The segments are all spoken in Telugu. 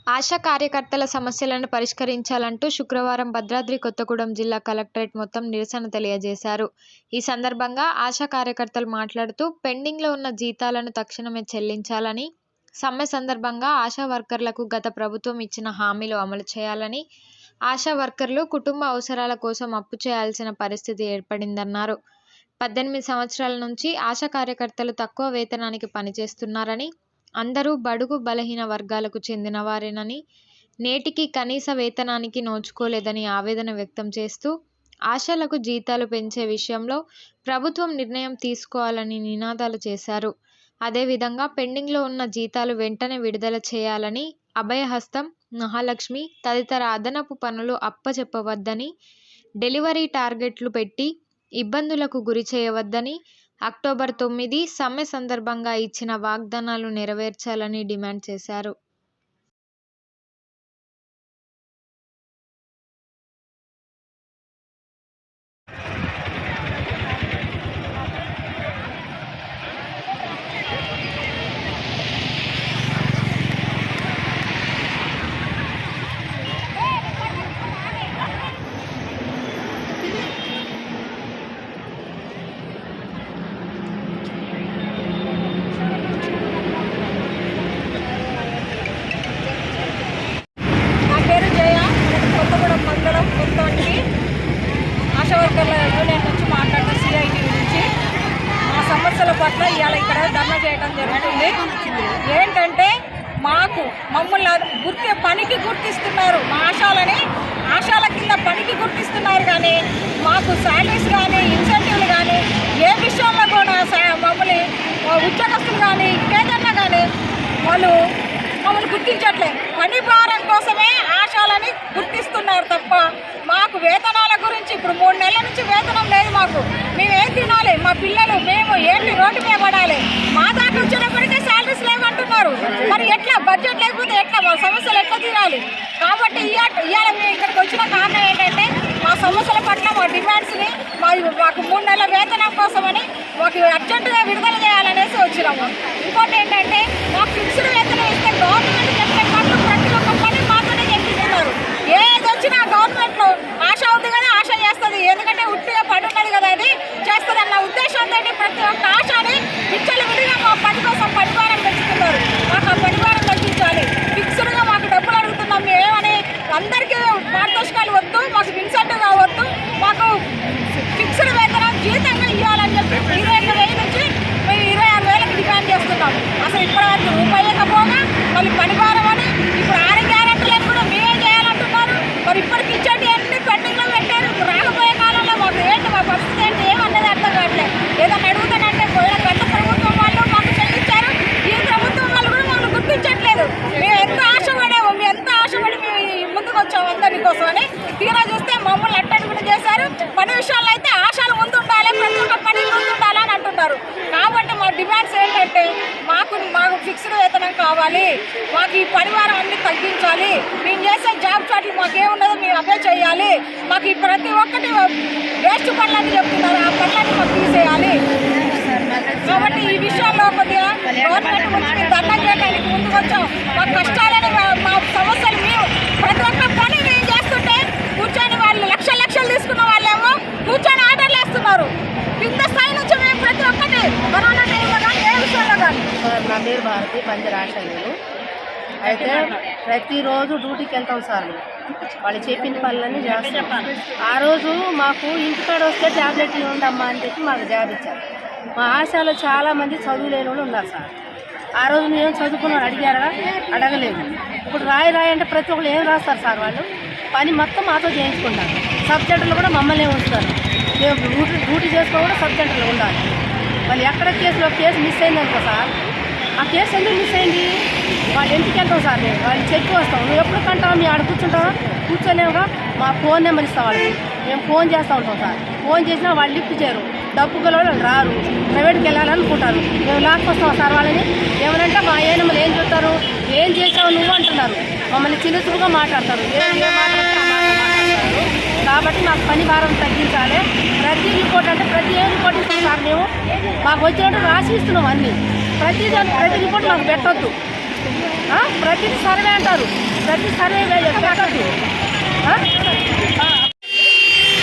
ఆశా కార్యకర్తల సమస్యలను పరిష్కరించాలంటూ శుక్రవారం భద్రాద్రి కొత్తగూడెం జిల్లా కలెక్టరేట్ మొత్తం నిరసన తెలియజేశారు. ఈ సందర్భంగా ఆశా కార్యకర్తలు మాట్లాడుతూ పెండింగ్లో ఉన్న జీతాలను తక్షణమే చెల్లించాలని, సమ్మె సందర్భంగా ఆశా వర్కర్లకు గత ప్రభుత్వం ఇచ్చిన హామీలు అమలు చేయాలని, ఆశా వర్కర్లు కుటుంబ అవసరాల కోసం అప్పు చేయాల్సిన పరిస్థితి ఏర్పడిందన్నారు. 18 సంవత్సరాల నుంచి ఆశా కార్యకర్తలు తక్కువ వేతనానికి పనిచేస్తున్నారని, అందరూ బడుగు బలహీన వర్గాలకు చెందిన వారేనని, నేటికి కనీస వేతనానికి నోచుకోలేదని ఆవేదన వ్యక్తం చేస్తూ, ఆశాలకు జీతాలు పెంచే విషయంలో ప్రభుత్వం నిర్ణయం తీసుకోవాలని నినాదాలు చేశారు. అదేవిధంగా పెండింగ్లో ఉన్న జీతాలు వెంటనే విడుదల చేయాలని, అభయహస్తం, మహాలక్ష్మి తదితర అదనపు పనులు అప్పచెప్పవద్దని, డెలివరీ టార్గెట్లు పెట్టి ఇబ్బందులకు గురి చేయవద్దని, అక్టోబర్ 9 సమ్మె సందర్భంగా ఇచ్చిన వాగ్దానాలు నెరవేర్చాలని డిమాండ్ చేశారు. ఆశా వర్కర్ల యూనియన్ నుంచి మాట్లాడుతూ సిఐటి నుంచి మా సమస్యల పట్ల ఇవాళ ఇక్కడ ధర్నా చేయడం జరుగుతుంది. ఏంటంటే మమ్మల్ని పనికి గుర్తిస్తున్నారు, మా ఆశాల కింద పనికి గుర్తిస్తున్నారు, కానీ మాకు శాలరీస్ కానీ ఇన్సెంటివ్లు కానీ ఏ విషయంలో కూడా మమ్మల్ని ఉద్యోగస్తులు కానీ ఇంకేదన్నా కానీ వాళ్ళు మమ్మల్ని గుర్తించట్లేదు. పని భారం కోసమే ఆశాలని గుర్తిస్తున్నారు తప్ప మాకు వేతనాల గురించి ఇప్పుడు 3 నెలల నుంచి వేతనం లేదు. మేమేం తినాలి, మా పిల్లలు మేము ఏంటి రోడ్డు మీద పడాలి, మా దాకా వచ్చేటప్పటికే శాలరీస్ లేవంటున్నారు. మరి ఎట్లా బడ్జెట్ లేకపోతే ఎట్లా మా సమస్యలు ఎట్లా తీరాలి? కాబట్టి ఇవాళ మేము ఇక్కడికి వచ్చిన కారణం ఏంటంటే మా సమస్యల పట్ల మా డిమాండ్స్ని మాకు 3 నెలల వేతనం కోసమని మాకు అర్జెంటుగా విడుదల చేయాలనేసి వచ్చినాము. ఇంకోటి ఏంటంటే మాకు ఫిక్స్డ్ వేతనం ఇస్తే గవర్నమెంట్ చెప్పే పనులు ప్రతి ఒక్క పని మాత్రమే చెప్పిస్తున్నారు. ఏది వచ్చినా గవర్నమెంట్లో ఆశ ఉంది కదా, ఆశ చేస్తుంది, ఎందుకంటే ఉట్టిగా పని ఉన్నది కదా అది చేస్తుంది అన్న ఉద్దేశంతో ప్రతి ఒక్క ఆశని పిచ్చలు విడిగా మా పని కోసం పరివారం పెంచుతున్నారు. మాకు ఆ పరివారం తగ్గించాలి, ఫిక్స్డ్గా మాకు డబ్బులు అడుగుతున్నాం. మేమేమని అందరికీ పారితోషికాలు వద్దు, మాకు ఇన్సెంటివ్ కావద్దు, మాకు ఫిక్స్డ్ వేతనం జీతంగా ఇవ్వాలని చెప్పి 25,000 నుంచి మేము 26,000కి డిమాండ్ చేస్తున్నాం. అసలు ఇప్పటివరకు రూపాయకపోగా మళ్ళీ పనిభారం అని ఇప్పుడు 6 గ్యారెంటీలను కూడా మేమే చేయాలంటున్నారు. మరి ఇప్పటికి ఇచ్చేటి అన్ని పెండింగ్లో పెట్టారు. రాకపోయే కాలంలో మాకు ఏంటి, మా పరిస్థితి ఏంటి ఏమన్నది అర్థం కావట్లేదు. ఏదైనా అడుగుతానంటే పోయిన గత ప్రభుత్వం వాళ్ళు మాకు చెల్లించారు, ఈ ప్రభుత్వం వాళ్ళు కూడా మమ్మల్ని గుర్తించట్లేదు. మేము ఎంత ఆశపడాము, మేము ఎంత ఆశపడి మేము ముందుకు వచ్చాము అందరి కోసం అని తీరా చూస్తే మమ్మల్ని అట్టడుగులు చేశారు. పని విషయాల్లో అయితే ఆశలు ముందు ఉండాలి, ప్రతి ఒక్క పని ముందు ఉండాలని అంటున్నారు. కాబట్టి మా డిమాండ్స్ ఏంటంటే మాకు ఫిక్స్డ్ వేతనం కావాలి, మాకు ఈ పరివారం అన్ని తగ్గించాలి, మేము చేసే జాబ్ చాట్లు మాకేమున్నదో మేము అప్లై చేయాలి, మాకు ఈ ప్రతి ఒక్కటి వేస్ట్ పనులని చెప్తున్నారు, ఆ పనులన్నీ మాకు తీసేయాలి. కాబట్టి ఈ విషయంలో కొద్దిగా గవర్నమెంట్ గురించి ధర్నా చేయడానికి ముందుకు వచ్చాం. మా కష్టాలని మా సమస్యలు మేము ప్రతి ఒక్క పని మేము చేస్తుంటే కూర్చొని వాళ్ళు లక్షలు తీసుకున్న వాళ్ళేమో కూర్చొని ఆర్డర్లు వేస్తున్నారు. కింద స్థాయి నుంచి మేము ప్రతి ఒక్కటి కరోనా టైంలో కానీ ఏ విషయంలో కానీ. నా పేరు భారతి, బంజర్ ఆశ. నేను అయితే ప్రతిరోజు డ్యూటీకి వెళ్తాం సార్. వాళ్ళు చెప్పిన పనులన్నీ చేస్తాం. ఆ రోజు మాకు ఇంటికాడ వస్తే ట్యాబ్లెట్ ఉండమ్మా అని చెప్పి మాకు జాబ్ ఇచ్చారు. మా ఆశలో చాలామంది చదువులేని వాళ్ళు ఉన్నారు సార్. ఆ రోజు మేము చదువుకున్నాడు అడిగారా, అడగలేదు. ఇప్పుడు రాయి అంటే ప్రతి ఒక్కరు ఏం రాస్తారు సార్, వాళ్ళు పని మొత్తం మాతో చేయించుకుంటారు. సబ్ సెంటర్లు కూడా మమ్మల్ని ఉంచుతారు. మేము డ్యూటీ చేసుకోవడం కూడా సబ్ సెంటర్లో ఉండాలి. వాళ్ళు ఎక్కడ కేసు మిస్ అయిందనుకో సార్, ఆ కేసు ఎందుకు మిస్ అయింది, వాళ్ళు ఎందుకు వెళ్తాం సార్, మేము వాళ్ళు చెప్పి వస్తాం. నువ్వు ఎప్పుడు కంటావా, మేము ఆడ కూర్చుంటావా, కూర్చోలేముగా. మా ఫోన్ నెంబర్ ఇస్తాం వాళ్ళకి, మేము ఫోన్ చేస్తూ ఉంటాం సార్. ఫోన్ చేసినా వాళ్ళు లిఫ్ట్ చేయరు, డబ్బు గల వాళ్ళు రారు, ప్రైవేట్కి వెళ్ళాలనుకుంటారు. మేము లాక్కొస్తాం సార్ వాళ్ళని. ఏమనంటే మా ఏనమ్మలు ఏం చెప్తారు, ఏం చేసావు నువ్వు అంటున్నారు. మమ్మల్ని చిలుసులుగా మాట్లాడతారు, కాబట్టి మాకు పని భారం తగ్గించాలి. ప్రతి రిపోర్ట్ అంటే ప్రతి రిపోర్ట్ ఇస్తాం సార్. మేము మాకు వచ్చినట్టు రాసి ఇస్తున్నాం అన్నీ. ప్రతి రిపోర్ట్ మాకు పెట్టొద్దు. ప్రతిదీ సర్వే అంటారు, ప్రతి సర్వే పెట్టదు.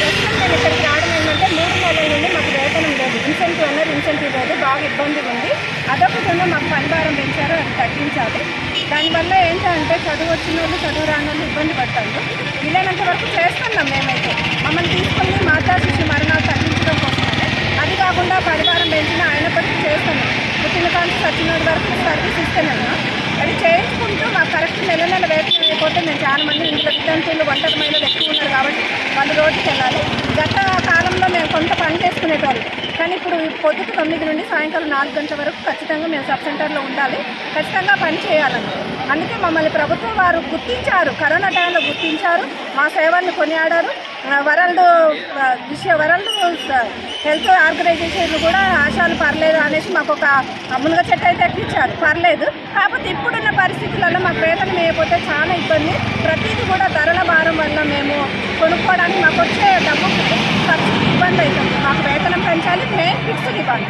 ప్రస్తుతం మేము ఇక్కడికి రావడం ఏంటంటే 3 నెలల నుండి మాకు వేతనం లేదు, ఇన్సెంటివ్ లేదు, బాగా ఇబ్బంది ఉంది. అదొకటి మాకు పనిభారం పెంచారు, అది తగ్గించాలి. దానివల్ల ఏంటంటే చదువు వచ్చిన వాళ్ళు చదువు రాని వాళ్ళు ఇబ్బంది పడతారు. వీలైనంత వరకు చేస్తున్నాం మేమైతే. మమ్మల్ని తీసుకుని మాతా శిశు మరణాలు తగ్గించడం కోసమే, అది కాకుండా పనిభారం పెంచిన అయినప్పటికీ చేస్తున్నాం. పుట్టిన కానీ చచ్చినోడి వరకు సర్వీస్ ఇస్తున్నాను. అది చేయించుకుంటూ మాకు కరెక్ట్ నెల వేతనం అయిపోతే మేము చాలా మంది ఇంట్లో విద్యార్థులు ఒంటరి మహిళలు ఎక్కువ ఉన్నారు కాబట్టి వాళ్ళు రోజుకి వెళ్ళాలి. గత కాలంలో మేము కొంత పని చేసుకునేటోళ్ళు, కానీ ఇప్పుడు పొద్దుకు 9 నుండి సాయంకాలం 4 గంటల వరకు ఖచ్చితంగా మేము సబ్ సెంటర్లో ఉండాలి, ఖచ్చితంగా పని చేయాలని. అందుకే మమ్మల్ని ప్రభుత్వం వారు గుర్తించారు, కరోనా టైంలో గుర్తించారు, మా సేవల్ని కొనియాడారు. వరల్డ్ హెల్త్ ఆర్గనైజేషన్లు కూడా ఆశాలు పర్లేదు అనేసి మాకు ఒక మునగ చెట్టు అయితే ఎక్కించారు, పర్లేదు. కాకపోతే ఇప్పుడున్న పరిస్థితులలో మాకు వేతనం వేయకపోతే చాలా ఇబ్బంది. ప్రతిదీ కూడా ధరల భారం వల్ల మేము కొనుక్కోవడానికి మాకు వచ్చే డబ్బుకి ఖర్చుకి ఇబ్బంది అవుతుంది. మాకు వేతనం పెంచాలి, మెయిన్ ఫిక్స్డ్ ఇవ్వాలి.